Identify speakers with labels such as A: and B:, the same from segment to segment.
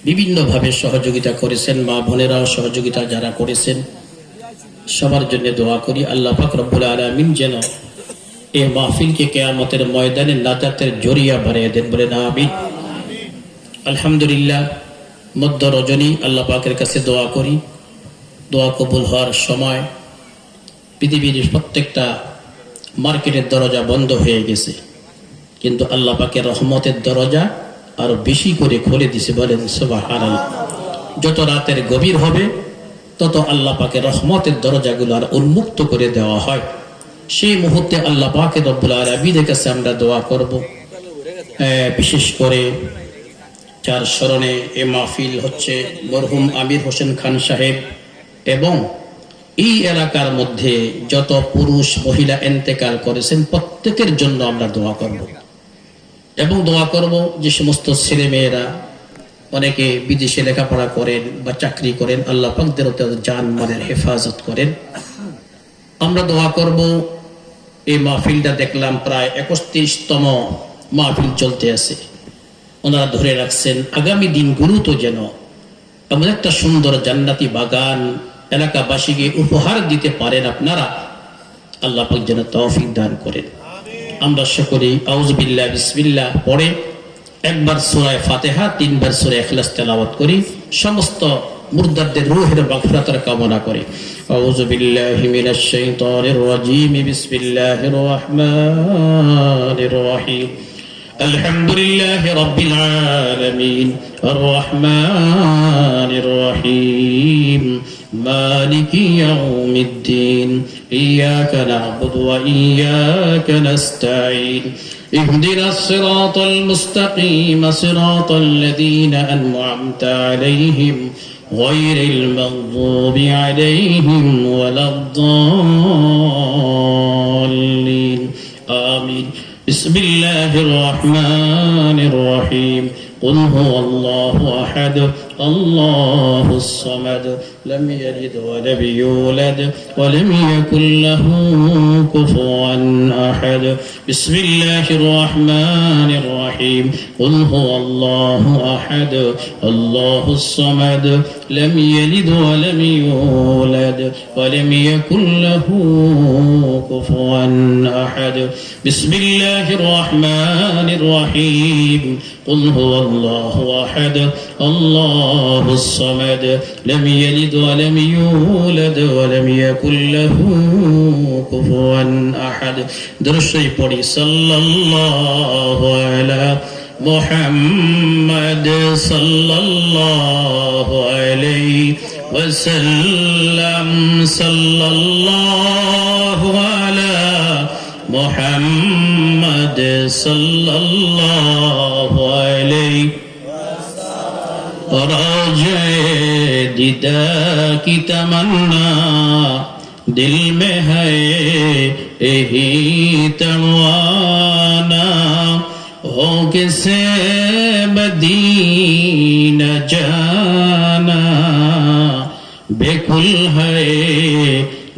A: বিভিন্নভাবে সহযোগিতা করেছেন, মা বোনেরাও সহযোগিতা যারা করেছেন সবার জন্য দোয়া করি। আল্লাহ পাক রব্বুল আলামিন যেন এই মাহফিলকে কিয়ামতের ময়দানে নাজাতের জরিয়া বানিয়ে দেন, বলেন আমিন। আলহামদুলিল্লাহ, মধ্য রজনী আল্লাহ পাকের কাছে দোয়া করি, দোয়া কবুল হওয়ার সময় পৃথিবীর প্রত্যেকটা মার্কেটের দরজা বন্ধ হয়ে গেছে, কিন্তু আল্লাহ পাকের রহমতের দরজা আরো বেশি করে খুলে দিছে, বলেন সুবহানাল্লাহ। যত রাতের গভীর হবে তত আল্লাহ পাকের রহমতের দরজাগুলো আর উন্মুক্ত করে দেওয়া হয়। সেই মুহূর্তে আল্লাহ পাকের রব্বুল আলামিনের কাছে আমরা দোয়া করব। বিশেষ করে যার স্মরণে এ মাহফিল হচ্ছে মরহুম আমির হোসেন খান সাহেব, এবং এই এলাকার মধ্যে যত পুরুষ মহিলা ইন্তেকাল করেছেন প্রত্যেকের জন্য আমরা দোয়া করব। এবং দোয়া করব যে সমস্ত ছেলে মেয়েরা অনেকে বিদেশে লেখাপড়া করেন বা চাকরি করেন, আল্লাহ পাক তাদের জান মালের হেফাজত করেন। আমরা দোয়া করব, এই মাহফিলটা দেখলাম প্রায় 31তম মাহফিল চলতে আছে, ওনারা ধরে রাখছেন আগামী দিনগুলো তো যেন এমন একটা সুন্দর জান্নাতি বাগান এলাকাবাসীকে উপহার দিতে পারেন আপনারা, আল্লাহ পাক যেন তৌফিক দান করেন। আমরা সকলেই আউযু বিল্লাহ বিসমিল্লাহ পড়ে একবার সূরা ফাতিহা, 3 বার সূরা ইখলাস তেলাওয়াত করি, সমস্ত মুরদাদের রূহের মাগফিরাতের কামনা করে। আউযু বিল্লাহি মিনাশ শাইতানির রাজীম, বিসমিল্লাহির রহমানির রহিম। আলহামদুলিল্লাহি রাব্বিল আলামিন, আর রহমানির রহিম, মালিকি ইয়াউমিদ্দিন, ইয়াকা না'বুদু ওয়া ইয়াকা নাস্তাঈন, ইহদিনাস সিরাতাল মুস্তাকিম, সিরাতাল লাযীনা আন'আমতা আলাইহিম গায়রিল মাগযুবি আলাইহিম ওয়ালাদ-দাল্লিন, আমিন। বিসমিল্লাহির রহমানির রহিম। قل هو الله أحد الله الصمد لم يلد ولم يولد ولم يكن له كفوا أحد بسم الله الرحمن الرحيم قل هو الله أحد الله الصمد لم يلد ولم يولد ولم يكن له كفوا أحد بسم الله الرحمن الرحيم قل هو الله أحد الله الصمد لم يلد ولم يولد ولم يكن له كفوا أحد درشي পড়ি সাল্লাল্লাহু আলা মুহাম্মদ সাল্লাল্লাহু আলাইহি ওয়াসাল্লাম সাল্লাল্লাহু আলা মুহাম্মদ সাল্লাল্লাহু আলাইহি राजे दीदा की तमन्ना दिल में है यही तमन्ना हो किसे मदीना जाना बेकुल है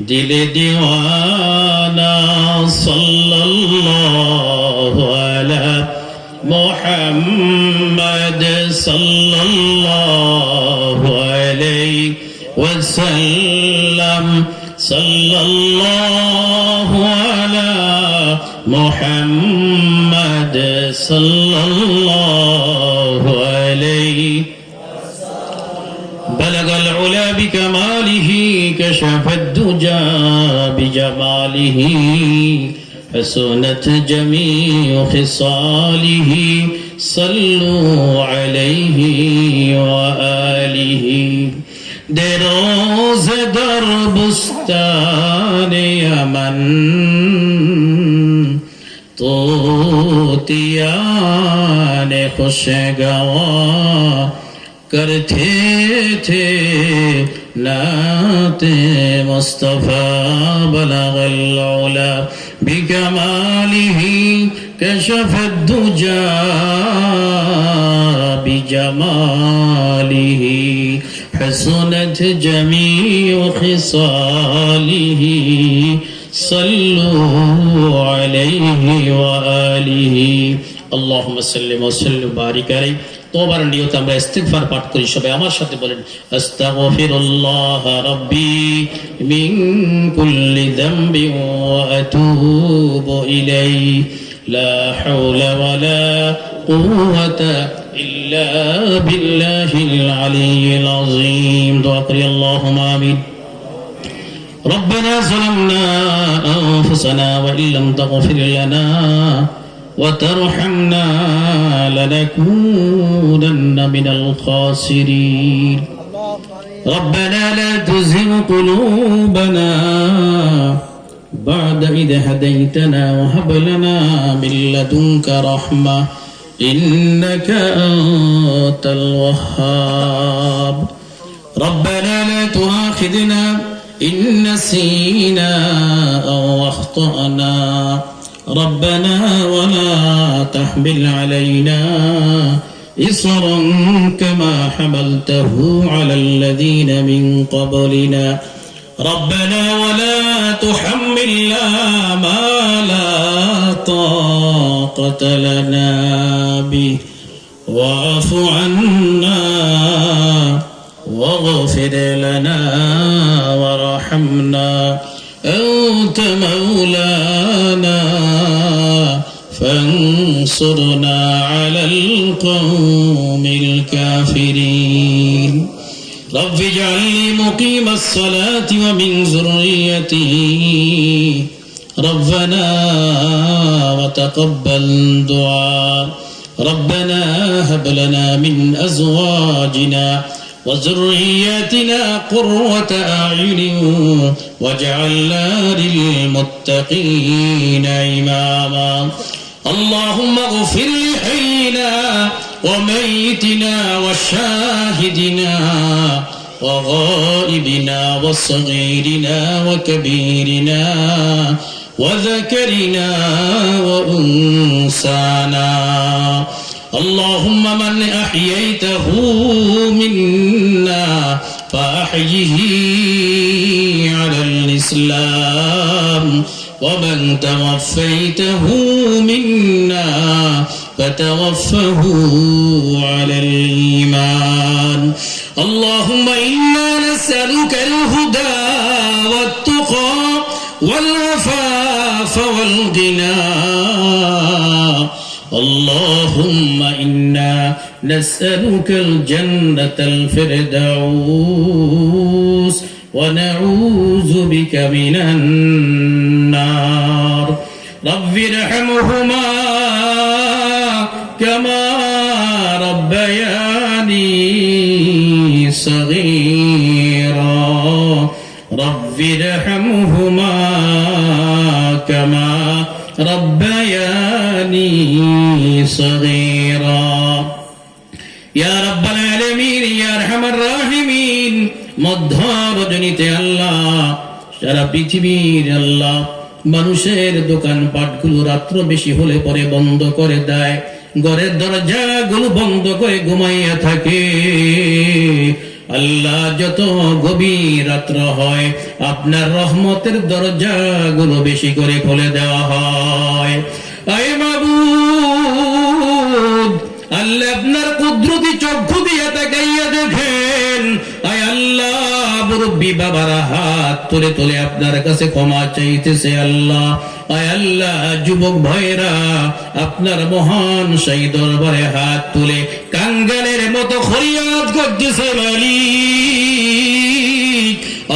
A: दिल दीवाना सल्लल्लाहु अलैहि محمد صلى الله عليه وسلم صلى الله على محمد صلى الله عليه بلغ العلا بكماله كشف الدجى بجماله حسنت جميع خصاله صلوا عليه وآله دروز در بستان یمن طوطیان خوشگوار کرتے تھے نعت مصطفیٰ بلغ العلا بكماله كشف الدجى بجماله حسنت جميع خصاله صلوا عليه وآله اللهم صل وسلم وبارك عليه তওবার নিয়তে আমরা ইস্তিগফার পাঠ করি। সবাই আমার সাথে বলেন, আস্তাগফিরুল্লাহ রাব্বি মিন কুল্লি যামবিন ওয়া আতুবু ইলাইহি লা হাওলা ওয়ালা কুওয়াতা ইল্লা বিল্লাহিল আলিয়্যিল আযীম। দোয়া করি, আল্লাহুম্মা আমিন। ربنا ظلمنا أنفسنا وإن لم تغفر لنا وترحمنا لنكونن من الخاسرين ربنا لا تزغ قلوبنا بعد إذ هديتنا وهب لنا من لدنك رحمة إنك أنت الوهاب ربنا لا تؤاخذنا إن نسينا أو أخطأنا ربنا ولا تحمل علينا إصرا كما حملته على الذين من قبلنا ربنا ولا تحملنا ما لا طاقة لنا به واعف عنا واغفر لنا وارحمنا أنت مولانا فانصرنا على القوم الكافرين رب اجعلني مقيم الصلاة ومن ذريتي ربنا وتقبل دعاء ربنا هب لنا من أزواجنا وذرياتنا قرة أعين واجعلنا للمتقين إماما اللهم اغفر لحينا وميتنا وشاهدنا وغائبنا وصغيرنا وكبيرنا وذكرنا وأنسانا اللهم من أحييته منا فأحيه على الإسلام ومن توفيته منا فتوفه على الإيمان اللهم إنا نسألك الهدى والتقى والعفاف والغنى اللهم إنا نسألك الجنة الفردوس ونعوذ بك من النار رب ارحمهما كما ربياني صغيرا رب ارحمهما كما ربياني صغيرا يا رب العالمين يا أرحم الراحمين মধ্য রজনীতে আল্লাহ সারা পৃথিবীর আল্লাহ মানুষের দোকান পাটগুলো রাত্র বেশি হলে পরে বন্ধ করে দেয় ঘরের দরজাগুলো বন্ধ করে ঘুমাইয়া থাকে আল্লাহ যত গভীর রাত্র হয় আপনার রহমতের দরজাগুলো বেশি করে খুলে দেওয়া হয় আয় মাবুদ আল্লাহ আপনার কুদরতি চক্ষু দিয়ে তাকাইয়া দেখেন আয় আল্লাহ মুরব্বী বাবারা হাত তুলে তুলে আপনার কাছে ক্ষমা চাইতেছে আল্লাহ আয় আল্লাহ যুবক ভাইরা আপনার মহান সেই দরবারে হাত তুলে কাঙ্গালের মতো ফরিয়াদ করতেছে মালিক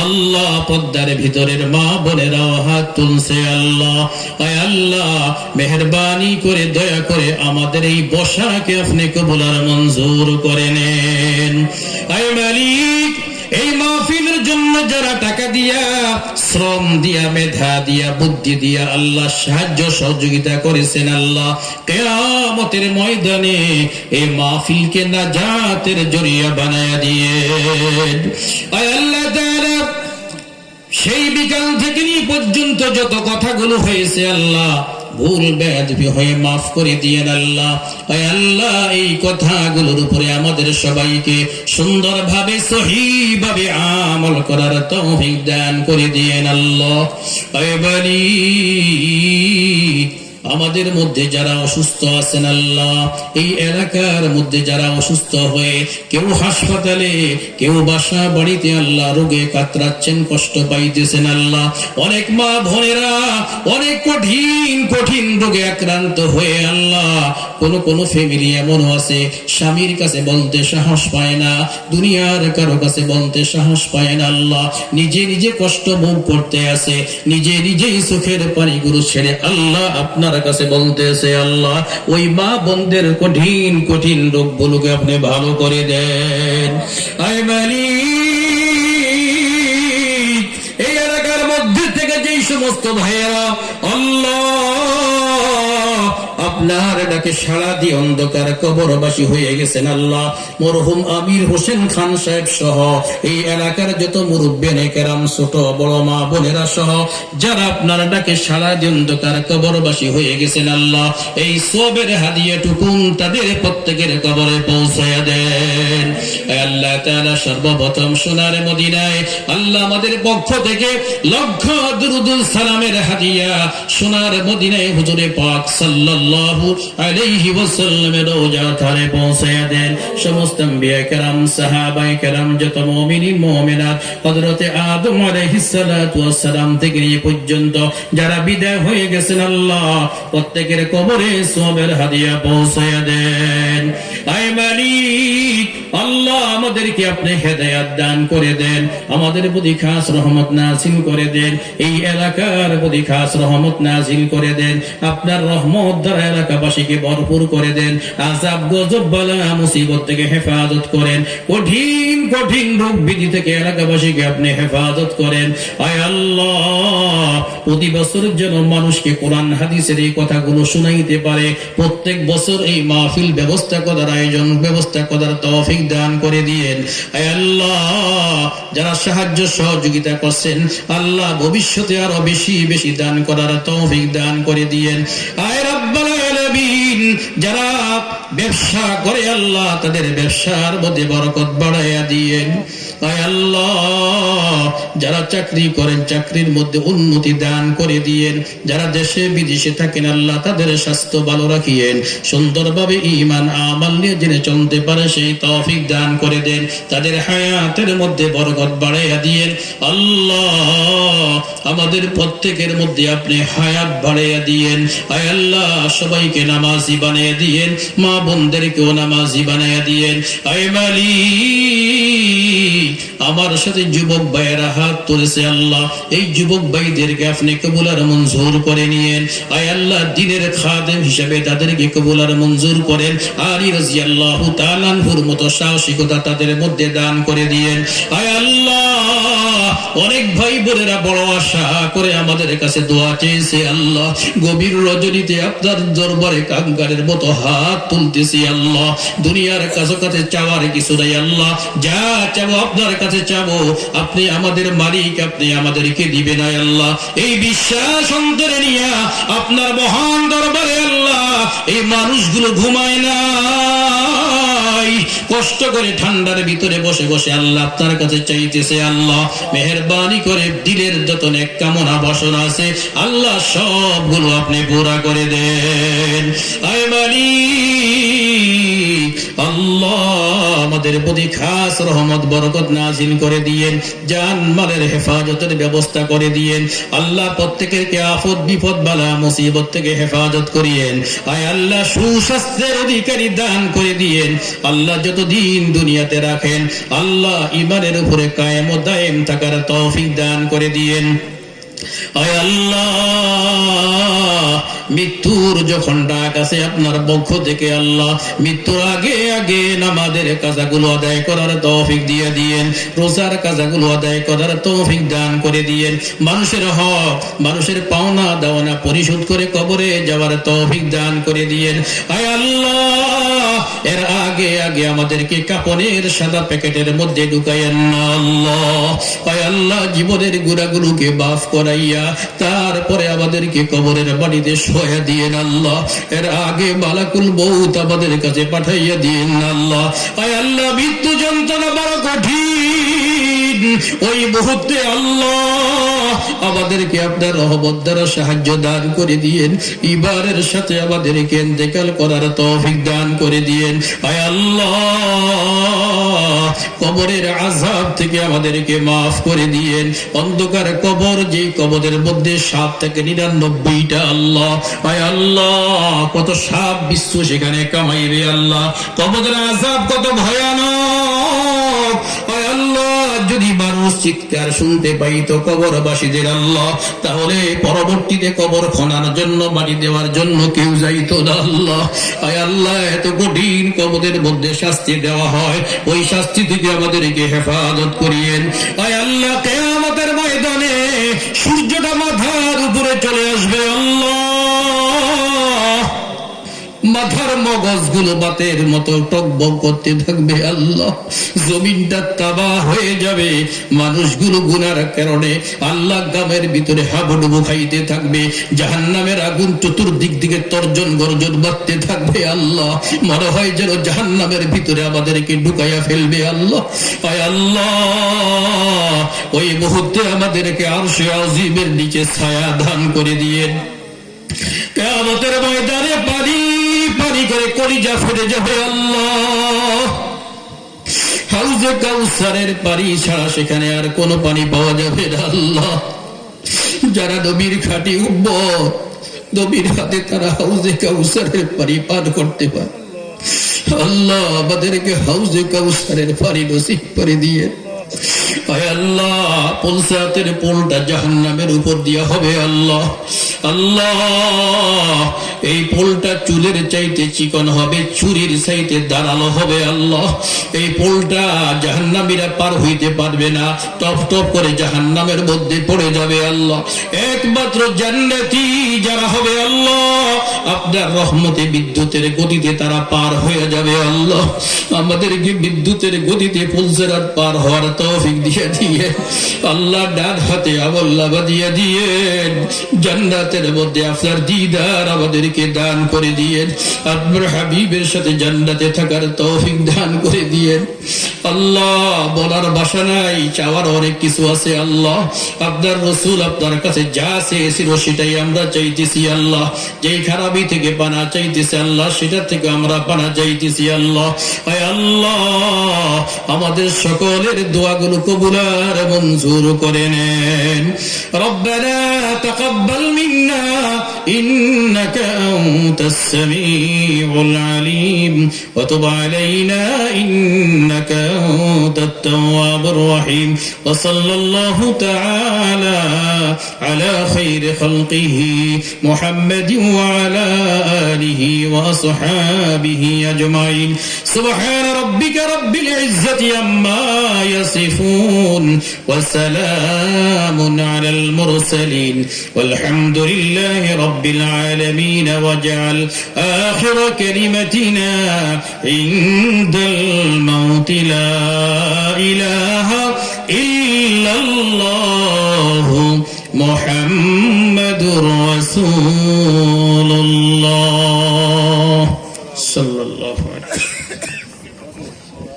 A: আল্লাহ পদ্মার ভিতরের মা বোনেরাও হাত তুলছে আল্লাহ আয় আল্লাহ মেহেরবানি করে দয়া করে আমাদের এই বসাকে আপনি কবুল আর মঞ্জুর করে নেন আয় মালিক এই মাহফিলের জন্য যারা টাকা দিয়া শ্রম দিয়া মেধা দিয়া বুদ্ধি দিয়া আল্লাহ সাহায্য সহযোগিতা করেছেন আল্লাহ কিয়ামতের ময়দানে এই মাহফিলকে নাজাতের জরিয়া বানায়া দিয়েন আয় আল্লাহ তাআলা সেই বিকাল থেকে নিয়ে পর্যন্ত যত কথাগুলো হয়েছে আল্লাহ ভুল বেয়াদবি হয়ে মাফ করে দিয়েন আল্লাহ আয় আল্লাহ এই কথাগুলোর উপরে আমাদের সবাইকে সুন্দরভাবে সহিভাবে আমল করার তৌফিক দান করে দিয়েন আল্লাহ আয় বলি আমাদের মধ্যে যারা অসুস্থ আছেন আল্লাহ, এই এলাকার মধ্যে যারা অসুস্থ হয়ে কেউ হাসপাতালে, কেউ বাসা বাড়িতে আল্লাহ রোগে কাতরাচ্ছেন, কষ্ট পাইতেছেন আল্লাহ, অনেক মা বোনেরা অনেক কঠিন কঠিন রোগে আক্রান্ত হয়ে আল্লাহ, কোন ফ্যামিলি এমনও আছে স্বামীর কাছে বলতে সাহস পায় না, দুনিয়ার কারো কাছে বলতে সাহস পায় না আল্লাহ, নিজে নিজে কষ্ট ভোগ করতে আছে, নিজে নিজেই চোখের পানিগুলো ছেড়ে আল্লাহ আপনার কাছে বলতেছে আল্লাহ, ওই মা বোনদের কঠিন কঠিন রোগগুলোকে আপনি ভালো করে দেন। আয় মালিক, এই এলাকার মধ্যে থেকে যেই সমস্ত ভাইয়েরা আল্লাহ আপনার ডাকে সাড়া দিয়ে অন্ধকার কবরবাসী হয়ে গেছেন আল্লাহ, মরহুম আমির হোসেন খান সাহেব সহ এই এলাকার যত মুরব্বিয়ানে কেরাম, ছোট বড় মা বোনেরা সহ যারা আপনার ডাকে সাড়া দিয়ে অন্ধকার কবরবাসী হয়ে গেছেন আল্লাহ, এই সবের হাদিয়া টুকুন তাদের প্রত্যেকের কবরে পৌঁছায়া দেন। আল্লাহ তাআলা সর্বপ্রথম সোনার মদিনায় আল্লাহ আমাদের পক্ষ থেকে লক্ষ দুরুদ সালামের হাদিয়া সোনার মদিনায় হুজুরে পাক সাল্লাল্লাহু আলাইহি ওয়াসাল্লামের রওজা ধারে পৌঁছায়া দেন। সমস্ত আম্বিয়া কেরাম, সাহাবায়ে কেরাম, যত মুমিনিন মুমিনাত হযরতে আদম আলাইহিস সালাতু ওয়াস সালাম থেকে নিয়ে পর্যন্ত যারা বিদায় হয়ে গেছেন আল্লাহ, প্রত্যেকের কবরে সওয়াবের হাদিয়া পৌঁছায়া দেন। আয় মালিক আল্লাহ, আমাদেরকে আপনি হেদায়েত দান করে দেন, আমাদের প্রতি খাস রহমত নাযিল করে দেন, এই এলাকার প্রতি খাস রহমত নাযিল করে দেন, আপনার রহমত দ্বারা এলাকাবাসীকে ভরপুর করে দেন, আযাব গজব বালা মুসিবত থেকে হেফাজত করেন, কঠিন কঠিন রোগ ব্যাধি থেকে এলাকাবাসীকে আপনি হেফাজত করেন। আয় আল্লাহ, প্রতি বছর যেন মানুষকে কোরআন হাদিসের এই কথাগুলো শুনাইতে পারে, প্রত্যেক বছর এই মাহফিল ব্যবস্থা করার আয়োজন ব্যবস্থা করার তৌফিক দান করে দিয়েন। আয় আল্লাহ, যারা সাহায্য সহযোগিতা করছেন আল্লাহ, ভবিষ্যতে আরো বেশি বেশি দান করার তৌফিক দান করে দিয়েন। আয় রাব্বাল আলামিন, যারা ব্যবসা করে আল্লাহ, তাদের ব্যবসার মধ্যে বরকত বাড়াইয়া দিয়েন। আয় আল্লাহ, যারা চাকরি করেন চাকরির মধ্যে উন্নতি দান করে দিয়েন, যারা দেশে বিদেশে থাকেন আল্লাহ, তাদের স্বাস্থ্য ভালো রাখিয়েন, সুন্দরভাবে ঈমান আমল নিয়ে জেনে চলতে পারে সেই তৌফিক দান করে দেন, তাদের হায়াতের মধ্যে বরকত বাড়াইয়া দিয়েন। আল্লাহ, আমাদের প্রত্যেকের মধ্যে আপনি হায়াত বাড়াইয়া দিয়েন। আয় আল্লাহ, সবাইকে নামাজি বানিয়ে দিয়েন, মা বোনদেরকেও নামাজি বানাইয়া দিয়েন। আয় মালিক, আমার সাথে যুবক ভাইয়েরা হাত তুলেছে আল্লাহ, এই যুবক ভাইদেরকে আপনি কবুল আর মঞ্জুর করে নিয়েন। আয় আল্লাহ, দ্বীনের খাদেম হিসেবে তাদেরকে কবুল আর মঞ্জুর করেন। আলী রাদিয়াল্লাহু তাআলা আনহুর মতো সাহসিকতা তাদের মধ্যে দান করে দিয়েন। আয় আল্লাহ, অনেক ভাই বোনেরা বড় আশা করে আমাদের কাছে দোয়া চেয়েছে আল্লাহ, গভীর রজনীতে আপনার দরবারে কাঙ্গালের মতো হাত তুলতেছি আল্লাহ, দুনিয়ার কাছে কাছে চাওয়ার কিছু নাই আল্লাহ, যা চাবো আপনার কাছে চাবো, আপনি আমাদের মালিক, আপনি আমাদেরকে দিবেন। আয় আল্লাহ, এই বিশ্বাস অন্তরে নিয়ে আপনার মহান দরবারে আল্লাহ, এই মানুষগুলো ঘুমায় না, কষ্ট করে ঠান্ডার ভিতরে বসে বসে আল্লাহ আপনার কাছে চাইতেছে আল্লাহ, মেহেরবানি করে দিলের যত নেক কামনা বাসনা আছে আল্লাহ সবগুলো আপনি পুরা করে দেন। আয় মালিক আল্লাহ, আমাদের প্রতি খাস রহমত বরকত নাযিল করে দিয়েন, জান মালের হেফাজতের ব্যবস্থা করে দিয়েন আল্লাহ, প্রত্যেকের আফত বিপদ বালা মুসিবত থেকে হেফাজত করিয়েন। আয় আল্লাহ, সুস্বাস্থ্যের অধিকারী দান করে দিয়েন আল্লাহ, যতদিন দুনিয়াতে রাখেন আল্লাহ, ঈমানের উপরে কায়েম ও দায়েম থাকার তৌফিক দান করে দিয়েন। আয় আল্লাহ, মৃত্যুর যখন ডাক আসে আপনার পক্ষ থেকে আল্লাহ, মৃত্যুর আগে আগে নামাজের কাজাগুলো আদায় করার তৌফিক দিয়ে দিয়েন, রোজার কাজাগুলো আদায় করার তৌফিক দান করে দিয়েন, মানুষের হক মানুষের পাওনা দাওনা পরিশোধ করে কবরে যাওয়ার তৌফিক দান করে দিয়েন। আয় আল্লাহ, এর আগে আগে আমাদেরকে কাপড়ের সাদা প্যাকেটের মধ্যে ঢুকাইয়েন না আল্লাহ। আয় আল্লাহ, জীবনের গুনাহগুলোকে মাফ করাইয়া তারপরে আমাদেরকে কবরের বাড়িতে শোয়া দিয়েন আল্লাহ, এর আগে মালাকুল মউত আমাদের কাছে পাঠাইয়া দিয়েন আল্লাহ। আয় আল্লাহ, মৃত্যু যন্ত্রণা বড় কঠিন, ওই মুহূর্তে আল্লাহ আমাদেরকে আপনার রহমত দ্বারা সাহায্য দান করে দিয়েন, ইবারের সাথে আমাদেরকে ইন্তেকাল করার তৌফিক দান করে দিয়েন। আয় আল্লাহ, কবরের আযাব থেকে আমাদেরকে মাফ করে দিয়েন। অন্ধকার কবর, যে কবরের মধ্যে 7 থেকে 99টা আল্লাহ, আয় আল্লাহ কত সাপ বিশ্ব সেখানে কামাইবে আল্লাহ, কবরের আযাব কত ভয়ানক। আয় আল্লাহ, যদি মানুষ চিৎকার শুনতে পাইতো কবরবাসীদের আল্লাহ, তাহলে পরবর্তীতে কবর খনার জন্য, মাটি দেওয়ার জন্য কেউ যাইতো না আল্লাহ। আয় আল্লাহ, এত কঠিন কবরের মধ্যে শাস্তি দেওয়া হয়, ওই শাস্তি থেকে আমাদেরকে হেফাজত করিয়েন। আয় আল্লাহ, কিয়ামতের ময়দানে সূর্যটা মাথার উপরে চলে আসবে আল্লাহ, মাথার মগজগুলো বাতের মতো টকবক করতে থাকবে আল্লাহ, জমিনটা তাবাহ হয়ে যাবে, মানুষগুলো গুনার কারণে আল্লাহ গ্রামের ভিতরে হাবুডুবু খাইতে থাকবে, জাহান্নামের আগুন চতুর্দিক দিকে তর্জন গর্জন বাড়তে থাকবে আল্লাহ, মনে হয় যেন জাহান্নামের ভিতরে আমাদেরকে ঢুকাইয়া ফেলবে আল্লাহ। আয় আল্লাহ, ওই মুহূর্তে আমাদেরকে আরশে আজিমের নিচে ছায়া দান করে দিয়েন। কিয়ামতের ময়দানে পানি পানি করে কলিজা ফেটে যাবে আল্লাহ, হাউজে কাউসারের পানি ছাড়া সেখানে আর কোনো পানি পাওয়া যাবে না আল্লাহ। যারা নবীর খাঁটি উম্মত, নবীর হাতে তারা হাউজে কাউসারের পানি পান করতে পারে আল্লাহ, আমাদেরকে হাউজে কাউসারের পানি নসিব করে দিয়ে। আয় আল্লাহ, পুলসাতের পোলটা জাহান্নামের উপর দিয়া হবে আল্লাহ। আল্লাহ, এই পোলটা চুলের চাইতে চিকন হবে, চুরির চাইতে ধারালো হবে আল্লাহ। এই পোলটা জাহান্নামীরা পার হইতে পারবে না, টপ টপ করে জাহান্নামের মধ্যে পড়ে যাবে আল্লাহ। একমাত্র জান্নাতি যারা হবে আল্লাহ, আপনার রহমতে বিদ্যুতের গতিতে তারা পার হয়ে যাবে আল্লাহ। আমাদেরকে বিদ্যুতের গতিতে পুলসিরাত পার হওয়ার তৌফিক দিয়ে দিয়ে আল্লাহ, ডান হাতে আমলনামা দিয়ে দিয়েন, জান্নাতের মধ্যে আপনার দিদার আমাদেরকে দান করে দিয়েন, আপনার হাবিবের সাথে জান্নাতে থাকার তৌফিক দান করে দিয়েন আল্লাহ। বলার ভাষা নাই, চাওয়ার অনেক কিছু আছে আল্লাহ। আপনার রাসূল আপনার কাছে যা চেয়েছিল সেটাই আমরা চাইতেছি আল্লাহ। যেই খারাপি থেকে পানা চাইতেছি আল্লাহ, সেটা থেকে আমরা পানা চাইতেছি আল্লাহ। আয় আল্লাহ, আমাদের সকলের দোয়াগুলো কবুল আর মঞ্জুর করে নেন। রব্বানা তাকাব্বাল মিন্না ইন্নাকা আনতাস সামিউল আলিম ওয়া তুব আলাইনা ইন্নাকা আনতাত তাওয়াবুর রহিম ওয়া সাল্লাল্লাহু তাআলা আলা খাইরি খালকিহি মুহাম্মাদিন ওয়া আলা আলিহি ওয়া আসহাবিহি আজমাইন। সুবহান রাব্বিকা রাব্বিল ইজ্জাতি আম্মা ইয়াসিফুন ওয়া সালামুন আলাল মুরসালিন والحمد لله رب العالمين واجعل آخر كلمتنا عند الموت لا إله إلا الله محمد رسول